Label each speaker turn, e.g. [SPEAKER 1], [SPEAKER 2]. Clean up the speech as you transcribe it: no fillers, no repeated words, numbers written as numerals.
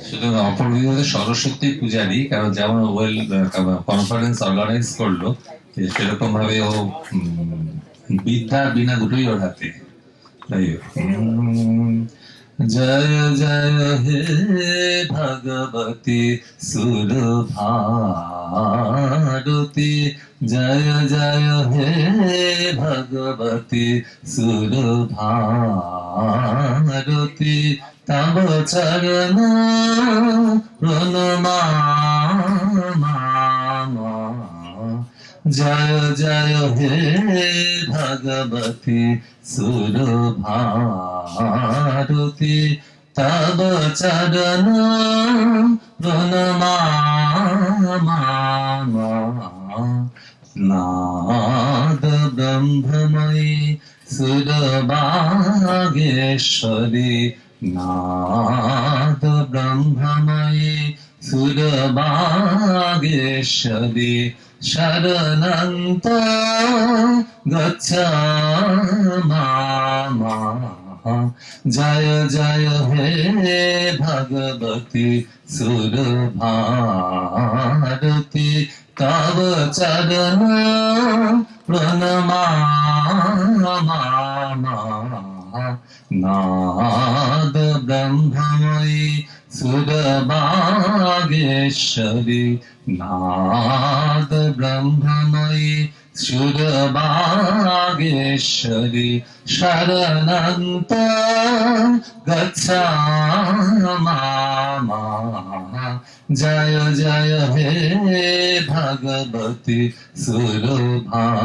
[SPEAKER 1] শুধু অপরবিভাগে সরস্বতী পূজারই, কারণ যেমন ওয়েল কনফারেন্স অর্গানাইজ করলো, সেরকম ভাবে ও বিদ্যা বিনা দুটোই ওর হাতে। তাই জয় জয় হে ভগবতী সুরভারতী, জয় জয় হে ভগবতী সুরভারতী, তব চরণ প্রণমামি। জয় জয় হে ভগবতী সুরভারতী, তব চরণ প্রণমামি। নাদ ব্রহ্মময়ী সুরবাগেশ্বরী, নাদ ব্রহ্মময়ী সুরবাগেশ্বরী, শরণন্ত গচ্ছামি। জয় জয় হে ভগবতী সুরভারতী, তব চরণ প্রণমামি। নাদ ব্রহ্মময়ী সুরবাগেশ্বরী, নাদ ব্রহ্মময়ী সুরবাগেশ্বরী, শরণন্ত গচ্ছামি। জয় জয় হে ভগবতী সুরভারতী।